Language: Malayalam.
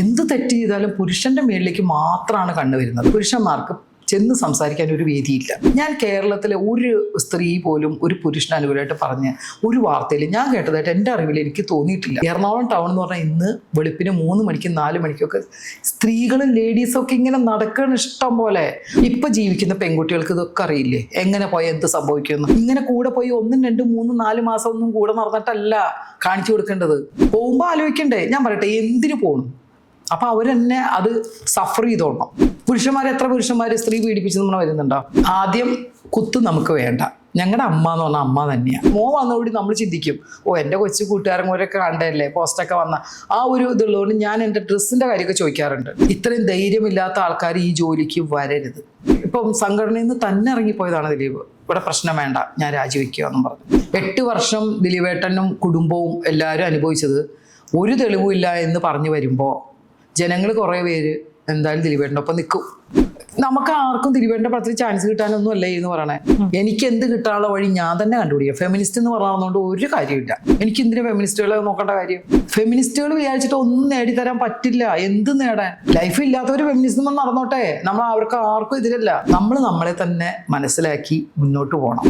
എന്ത് തെറ്റ് ചെയ്താലും പുരുഷന്റെ മേളിലേക്ക് മാത്രമാണ് കണ്ണുവരുന്നത്. പുരുഷന്മാർക്ക് ചെന്ന് സംസാരിക്കാൻ ഒരു വേദിയില്ല. ഞാൻ കേരളത്തിലെ ഒരു സ്ത്രീ പോലും ഒരു പുരുഷന് അനുകൂലമായിട്ട് പറഞ്ഞ് ഒരു വാർത്തയിൽ ഞാൻ കേട്ടതായിട്ട് എൻ്റെ അറിവിൽ എനിക്ക് തോന്നിയിട്ടില്ല. എറണാകുളം ടൗൺ എന്ന് പറഞ്ഞാൽ ഇന്ന് വെളുപ്പിന് 3 മണിക്കും 4 മണിക്കൊക്കെ സ്ത്രീകളും ലേഡീസും ഒക്കെ ഇങ്ങനെ നടക്കണം ഇഷ്ടം പോലെ. ഇപ്പൊ ജീവിക്കുന്ന പെൺകുട്ടികൾക്ക് ഇതൊക്കെ അറിയില്ലേ, എങ്ങനെ പോയി എന്ത് സംഭവിക്കുന്നു. ഇങ്ങനെ കൂടെ പോയി 1, 2, 3, 4 മാസം ഒന്നും കൂടെ നടന്നിട്ടല്ല കാണിച്ചു കൊടുക്കേണ്ടത്. പോകുമ്പോൾ ആലോചിക്കണ്ടേ, ഞാൻ പറയട്ടെ എന്തിനു പോകണം. അപ്പൊ അവരെന്നെ അത് സഫർ ചെയ്തോളണം. എത്ര പുരുഷന്മാര് സ്ത്രീ പീഡിപ്പിച്ച് നമ്മൾ വരുന്നുണ്ടോ? ആദ്യം കുത്ത് നമുക്ക് വേണ്ട. ഞങ്ങളുടെ അമ്മ എന്ന് പറഞ്ഞാൽ അമ്മ തന്നെയാണ്. വന്നതോടെ നമ്മൾ ചിന്തിക്കും, എൻ്റെ കൊച്ചു കൂട്ടുകാരന്മാരൊക്കെ കണ്ടല്ലേ പോസ്റ്റൊക്കെ വന്ന ആ ഒരു ഇതുള്ളതുകൊണ്ട് ഞാൻ എൻ്റെ ഡ്രസ്സിൻ്റെ കാര്യമൊക്കെ ചോദിക്കാറുണ്ട്. ഇത്രയും ധൈര്യമില്ലാത്ത ആൾക്കാർ ഈ ജോലിക്ക് വരരുത്. ഇപ്പം സംഘടനയിൽ നിന്ന് തന്നെ ഇറങ്ങിപ്പോയതാണ് ദിലീപ്. ഇവിടെ പ്രശ്നം വേണ്ട, ഞാൻ രാജിവെക്കുക എന്നും പറഞ്ഞു. 8 വർഷം ദിലീപേട്ടനും കുടുംബവും എല്ലാവരും അനുഭവിച്ചത് ഒരു തെളിവുമില്ല എന്ന് പറഞ്ഞു വരുമ്പോൾ ജനങ്ങൾ കുറേ പേര് എന്തായാലും ദിലീപേട്ടൻ്റെ ഒപ്പം നിൽക്കും. നമുക്ക് ആർക്കും ദിലീപേട്ടൻ്റെ പടത്തിൽ ചാൻസ് കിട്ടാനൊന്നും അല്ലേ എന്ന് പറയണേ. എനിക്ക് എന്ത് കിട്ടാനുള്ള വഴി ഞാൻ തന്നെ കണ്ടുപിടിക്കുക. ഫെമിനിസ്റ്റ് എന്ന് പറഞ്ഞതുകൊണ്ട് ഒരു കാര്യമില്ല. എനിക്ക് എന്തിനാ ഫെമിനിസ്റ്റുകളെ നോക്കേണ്ട കാര്യം? ഫെമിനിസ്റ്റുകൾ വിചാരിച്ചിട്ട് ഒന്നും നേടിത്തരാൻ പറ്റില്ല. എന്ത് നേടാൻ? ലൈഫ് ഇല്ലാത്തവർ ഫെമിനിസം നടന്നോട്ടെ, നമ്മൾ അവർക്ക് ആർക്കും എതിരല്ല. നമ്മൾ നമ്മളെ തന്നെ മനസ്സിലാക്കി മുന്നോട്ട് പോകണം.